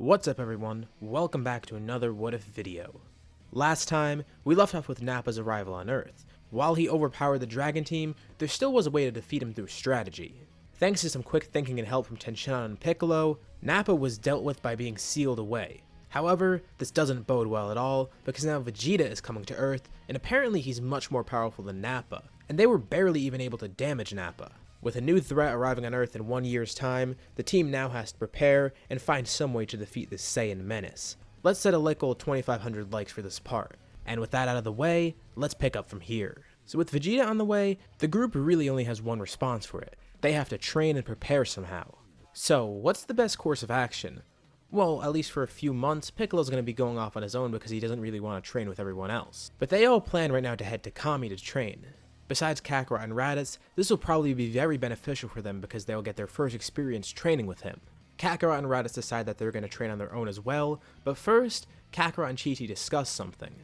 What's up everyone, welcome back to another What If video. Last time, we left off with Nappa's arrival on Earth. While he overpowered the Dragon Team, there still was a way to defeat him through strategy. Thanks to some quick thinking and help from Tenshinhan and Piccolo, Nappa was dealt with by being sealed away. However, this doesn't bode well at all, because now Vegeta is coming to Earth, and apparently he's much more powerful than Nappa, and they were barely even able to damage Nappa. With a new threat arriving on Earth in 1 year's time, the team now has to prepare and find some way to defeat this Saiyan menace. Let's set a like goal of 2,500 likes for this part. And with that out of the way, let's pick up from here. So with Vegeta on the way, the group really only has one response for it. They have to train and prepare somehow. So, what's the best course of action? Well, at least for a few months, Piccolo's going to be going off on his own because he doesn't really want to train with everyone else. But they all plan right now to head to Kami to train. Besides Kakarot and Raditz, this will probably be very beneficial for them because they'll get their first experience training with him. Kakarot and Raditz decide that they're going to train on their own as well, but first, Kakarot and Chi-Chi discuss something.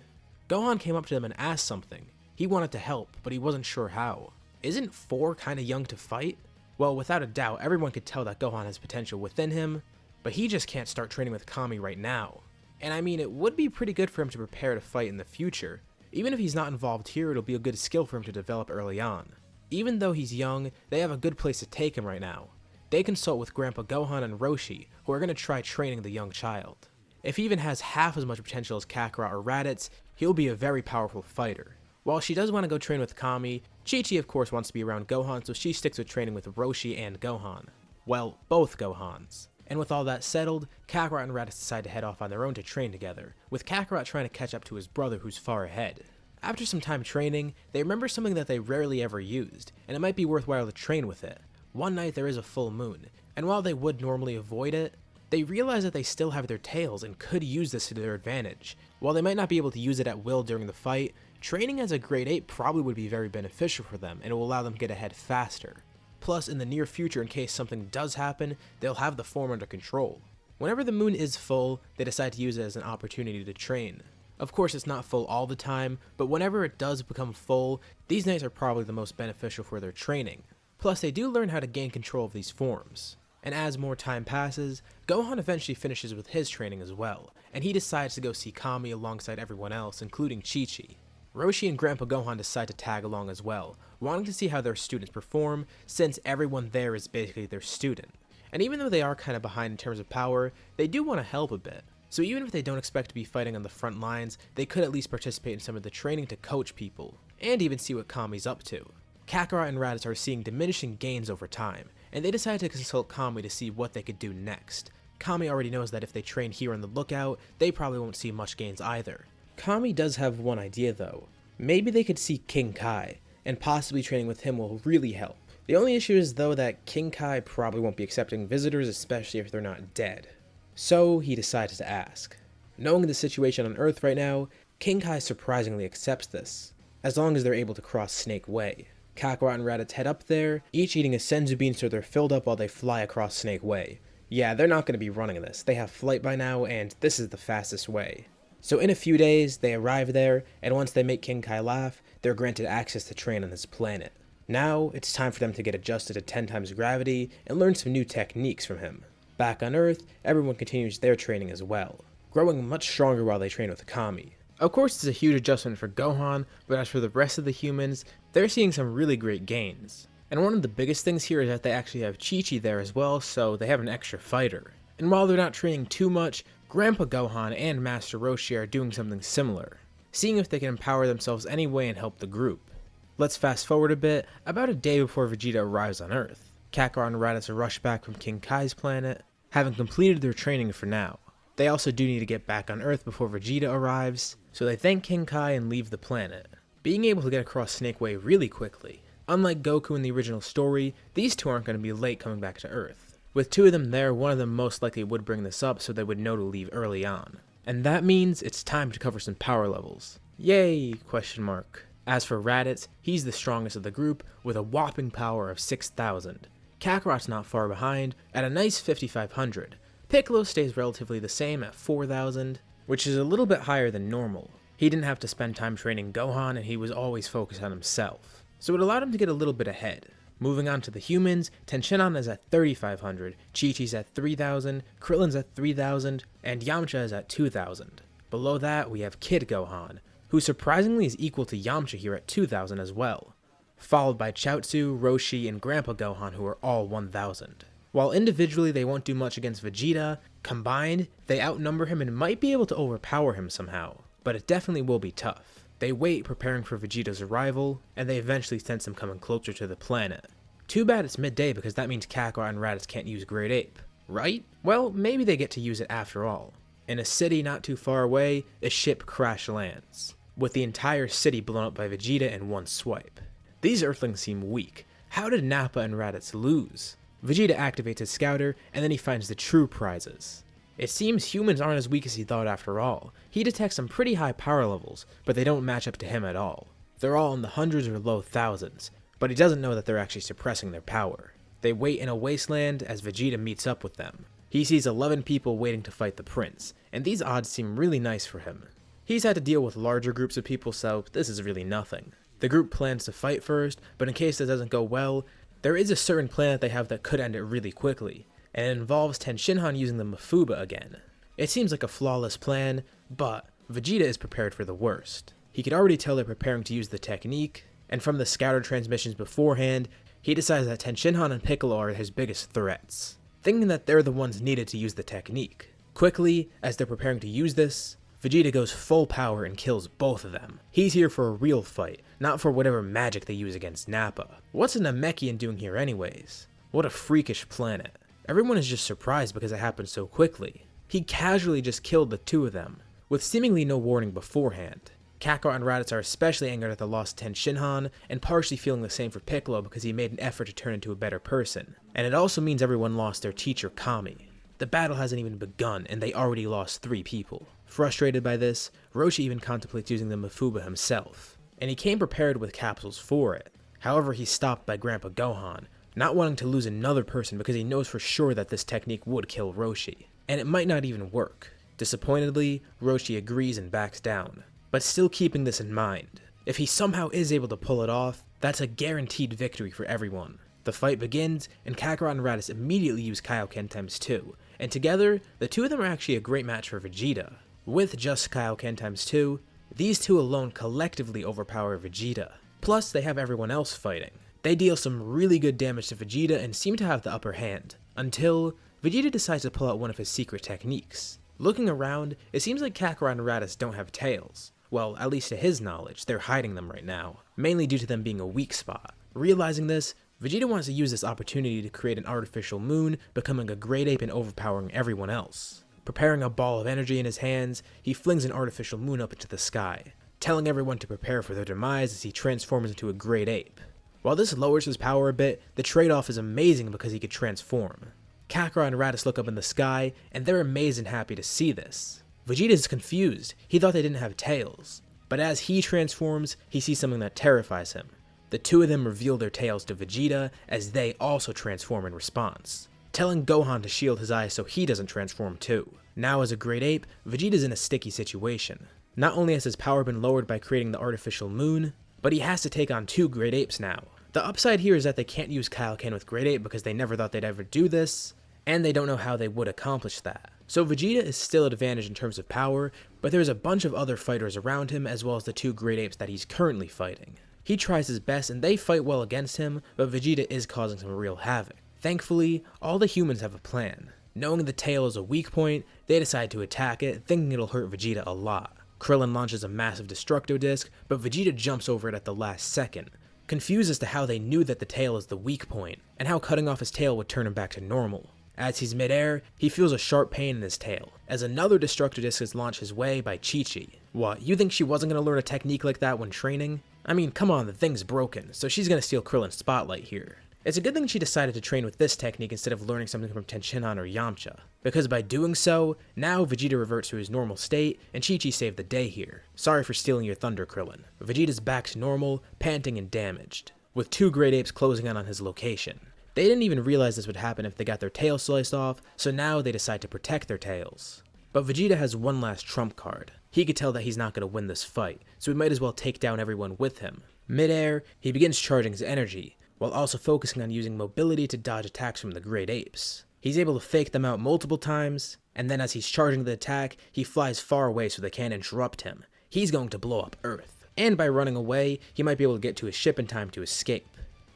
Gohan came up to them and asked something. He wanted to help, but he wasn't sure how. Isn't 4 kinda young to fight? Well, without a doubt, everyone could tell that Gohan has potential within him, but he just can't start training with Kami right now. And I mean, it would be pretty good for him to prepare to fight in the future. Even if he's not involved here, it'll be a good skill for him to develop early on. Even though he's young, they have a good place to take him right now. They consult with Grandpa Gohan and Roshi, who are going to try training the young child. If he even has half as much potential as Kakarot or Raditz, he'll be a very powerful fighter. While she does want to go train with Kami, Chi-Chi of course wants to be around Gohan, so she sticks with training with Roshi and Gohan. Well, both Gohans. And with all that settled, Kakarot and Raditz decide to head off on their own to train together, with Kakarot trying to catch up to his brother who's far ahead. After some time training, they remember something that they rarely ever used, and it might be worthwhile to train with it. One night there is a full moon, and while they would normally avoid it, they realize that they still have their tails and could use this to their advantage. While they might not be able to use it at will during the fight, training as a grade 8 probably would be very beneficial for them, and it will allow them to get ahead faster. Plus, in the near future, in case something does happen, they'll have the form under control. Whenever the moon is full, they decide to use it as an opportunity to train. Of course, it's not full all the time, but whenever it does become full, these nights are probably the most beneficial for their training. Plus, they do learn how to gain control of these forms. And as more time passes, Gohan eventually finishes with his training as well, and he decides to go see Kami alongside everyone else, including Chi-Chi. Roshi and Grandpa Gohan decide to tag along as well, wanting to see how their students perform, since everyone there is basically their student. And even though they are kinda behind in terms of power, they do want to help a bit. So even if they don't expect to be fighting on the front lines, they could at least participate in some of the training to coach people, and even see what Kami's up to. Kakarot and Raditz are seeing diminishing gains over time, and they decide to consult Kami to see what they could do next. Kami already knows that if they train here on the lookout, they probably won't see much gains either. Kami does have one idea though. Maybe they could see King Kai, and possibly training with him will really help. The only issue is though that King Kai probably won't be accepting visitors, especially if they're not dead. So he decides to ask. Knowing the situation on Earth right now, King Kai surprisingly accepts this, as long as they're able to cross Snake Way. Kakarot and Raditz head up there, each eating a senzu bean so they're filled up while they fly across Snake Way. Yeah, they're not going to be running this, they have flight by now and this is the fastest way. So in a few days, they arrive there, and once they make King Kai laugh, they're granted access to train on this planet. Now, it's time for them to get adjusted to 10 times gravity and learn some new techniques from him. Back on Earth, everyone continues their training as well, growing much stronger while they train with Kami. Of course, it's a huge adjustment for Gohan, but as for the rest of the humans, they're seeing some really great gains. And one of the biggest things here is that they actually have Chi-Chi there as well, so they have an extra fighter. And while they're not training too much, Grandpa Gohan and Master Roshi are doing something similar, seeing if they can empower themselves anyway and help the group. Let's fast forward a bit, about a day before Vegeta arrives on Earth. Kakarot and Raditz are rushed back from King Kai's planet, having completed their training for now. They also do need to get back on Earth before Vegeta arrives, so they thank King Kai and leave the planet, being able to get across Snake Way really quickly. Unlike Goku in the original story, these two aren't going to be late coming back to Earth. With 2 of them there, one of them most likely would bring this up so they would know to leave early on. And that means it's time to cover some power levels. Yay! Question mark. As for Raditz, he's the strongest of the group with a whopping power of 6,000. Kakarot's not far behind at a nice 5,500. Piccolo stays relatively the same at 4,000, which is a little bit higher than normal. He didn't have to spend time training Gohan and he was always focused on himself, so it allowed him to get a little bit ahead. Moving on to the humans, Tenshinhan is at 3,500, Chi-Chi's at 3,000, Krillin's at 3,000, and Yamcha is at 2,000. Below that, we have Kid Gohan, who surprisingly is equal to Yamcha here at 2,000 as well, followed by Chaozu, Roshi, and Grandpa Gohan, who are all 1,000. While individually they won't do much against Vegeta, combined, they outnumber him and might be able to overpower him somehow, but it definitely will be tough. They wait preparing for Vegeta's arrival, and they eventually sense him coming closer to the planet. Too bad it's midday because that means Kakarot and Raditz can't use Great Ape, right? Well, maybe they get to use it after all. In a city not too far away, a ship crash lands, with the entire city blown up by Vegeta in one swipe. These Earthlings seem weak. How did Nappa and Raditz lose? Vegeta activates his scouter, and then he finds the true prizes. It seems humans aren't as weak as he thought after all. He detects some pretty high power levels, but they don't match up to him at all. They're all in the hundreds or low thousands, but he doesn't know that they're actually suppressing their power. They wait in a wasteland as Vegeta meets up with them. He sees 11 people waiting to fight the prince, and these odds seem really nice for him. He's had to deal with larger groups of people, so this is really nothing. The group plans to fight first, but in case that doesn't go well, there is a certain plan that they have that could end it really quickly, and it involves Tenshinhan using the Mafuba again. It seems like a flawless plan, but Vegeta is prepared for the worst. He could already tell they're preparing to use the technique, and from the scouter transmissions beforehand, he decides that Tenshinhan and Piccolo are his biggest threats, thinking that they're the ones needed to use the technique. Quickly, as they're preparing to use this, Vegeta goes full power and kills both of them. He's here for a real fight, not for whatever magic they use against Nappa. What's a Namekian doing here anyways? What a freakish planet. Everyone is just surprised because it happened so quickly. He casually just killed the two of them, with seemingly no warning beforehand. Kakarot and Raditz are especially angered at the lost Tenshinhan, and partially feeling the same for Piccolo because he made an effort to turn into a better person. And it also means everyone lost their teacher Kami. The battle hasn't even begun, and they already lost 3 people. Frustrated by this, Roshi even contemplates using the Mafuba himself, and he came prepared with capsules for it. However, he's stopped by Grandpa Gohan, not wanting to lose another person because he knows for sure that this technique would kill Roshi, and it might not even work. Disappointedly, Roshi agrees and backs down, but still keeping this in mind. If he somehow is able to pull it off, that's a guaranteed victory for everyone. The fight begins, and Kakarot and Raditz immediately use Kaioken ×2, and together, the two of them are actually a great match for Vegeta. With just Kaioken ×2, these two alone collectively overpower Vegeta. Plus, they have everyone else fighting. They deal some really good damage to Vegeta and seem to have the upper hand, until Vegeta decides to pull out one of his secret techniques. Looking around, it seems like Kakarot and Raditz don't have tails. Well, at least to his knowledge, they're hiding them right now, mainly due to them being a weak spot. Realizing this, Vegeta wants to use this opportunity to create an artificial moon, becoming a great ape and overpowering everyone else. Preparing a ball of energy in his hands, he flings an artificial moon up into the sky, telling everyone to prepare for their demise as he transforms into a great ape. While this lowers his power a bit, the trade-off is amazing because he could transform. Kakarot and Raditz look up in the sky, and they're amazed and happy to see this. Vegeta is confused. He thought they didn't have tails. But as he transforms, he sees something that terrifies him. The two of them reveal their tails to Vegeta as they also transform in response, telling Gohan to shield his eyes so he doesn't transform too. Now as a great ape, Vegeta's in a sticky situation. Not only has his power been lowered by creating the artificial moon, but he has to take on 2 great apes now. The upside here is that they can't use Kaioken with Great Ape because they never thought they'd ever do this, and they don't know how they would accomplish that. So Vegeta is still at advantage in terms of power, but there's a bunch of other fighters around him as well as the 2 Great Apes that he's currently fighting. He tries his best and they fight well against him, but Vegeta is causing some real havoc. Thankfully, all the humans have a plan. Knowing the tail is a weak point, they decide to attack it, thinking it'll hurt Vegeta a lot. Krillin launches a massive Destructo Disc, but Vegeta jumps over it at the last second, confused as to how they knew that the tail is the weak point, and how cutting off his tail would turn him back to normal. As he's midair, he feels a sharp pain in his tail, as another Destructo Disc is launched his way by Chi-Chi. What, you think she wasn't going to learn a technique like that when training? I mean, come on, the thing's broken, so she's going to steal Krillin's spotlight here. It's a good thing she decided to train with this technique instead of learning something from Tenshinhan or Yamcha, because by doing so, now Vegeta reverts to his normal state, and Chi-Chi saved the day here. Sorry for stealing your thunder, Krillin. Vegeta's back to normal, panting and damaged, with 2 Great Apes closing in on his location. They didn't even realize this would happen if they got their tails sliced off, so now they decide to protect their tails. But Vegeta has one last trump card. He could tell that he's not going to win this fight, so he might as well take down everyone with him. Mid-air, he begins charging his energy, while also focusing on using mobility to dodge attacks from the great apes. He's able to fake them out multiple times, and then as he's charging the attack, he flies far away so they can't interrupt him. He's going to blow up Earth, and by running away, he might be able to get to his ship in time to escape.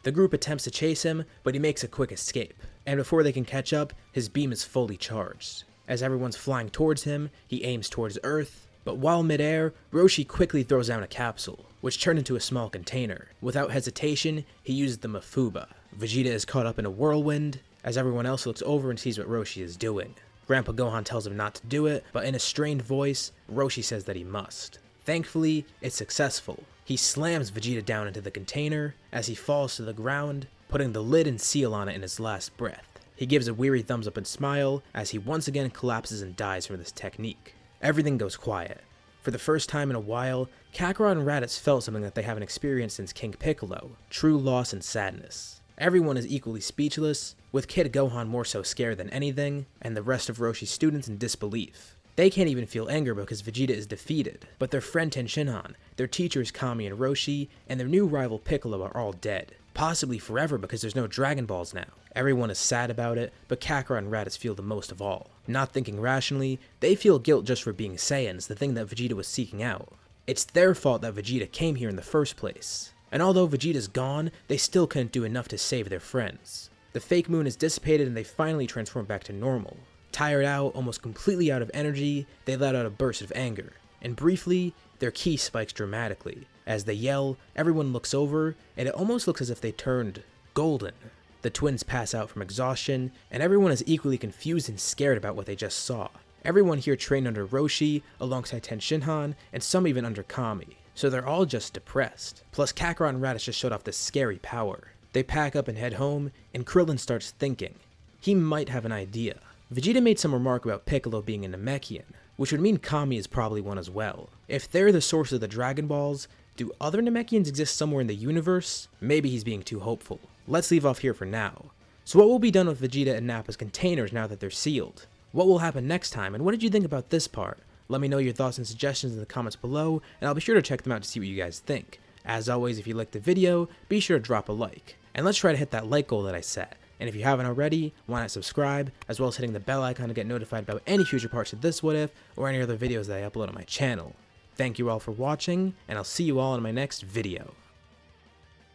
The group attempts to chase him, but he makes a quick escape, and before they can catch up, his beam is fully charged. As everyone's flying towards him, he aims towards Earth, but while midair, Roshi quickly throws down a capsule, which turned into a small container. Without hesitation, he uses the Mafuba. Vegeta is caught up in a whirlwind, as everyone else looks over and sees what Roshi is doing. Grandpa Gohan tells him not to do it, but in a strained voice, Roshi says that he must. Thankfully, it's successful. He slams Vegeta down into the container as he falls to the ground, putting the lid and seal on it in his last breath. He gives a weary thumbs up and smile as he once again collapses and dies from this technique. Everything goes quiet. For the first time in a while, Kakarot and Raditz felt something that they haven't experienced since King Piccolo: true loss and sadness. Everyone is equally speechless, with Kid Gohan more so scared than anything, and the rest of Roshi's students in disbelief. They can't even feel anger because Vegeta is defeated, but their friend Tenshinhan, their teachers Kami and Roshi, and their new rival Piccolo are all dead. Possibly forever because there's no Dragon Balls now. Everyone is sad about it, but Kakarot and Raditz feel the most of all. Not thinking rationally, they feel guilt just for being Saiyans, the thing that Vegeta was seeking out. It's their fault that Vegeta came here in the first place. And although Vegeta's gone, they still couldn't do enough to save their friends. The fake moon is dissipated and they finally transform back to normal. Tired out, almost completely out of energy, they let out a burst of anger. And briefly, their ki spikes dramatically. As they yell, everyone looks over, and it almost looks as if they turned golden. The twins pass out from exhaustion, and everyone is equally confused and scared about what they just saw. Everyone here trained under Roshi, alongside Tenshinhan, and some even under Kami. So they're all just depressed. Plus Kakarot and Raditz just showed off this scary power. They pack up and head home, and Krillin starts thinking. He might have an idea. Vegeta made some remark about Piccolo being a Namekian, which would mean Kami is probably one as well. If they're the source of the Dragon Balls, do other Namekians exist somewhere in the universe? Maybe he's being too hopeful. Let's leave off here for now. So what will be done with Vegeta and Nappa's containers now that they're sealed? What will happen next time, and what did you think about this part? Let me know your thoughts and suggestions in the comments below, and I'll be sure to check them out to see what you guys think. As always, if you liked the video, be sure to drop a like. And let's try to hit that like goal that I set. And if you haven't already, why not subscribe, as well as hitting the bell icon to get notified about any future parts of this What If, or any other videos that I upload on my channel. Thank you all for watching, and I'll see you all in my next video.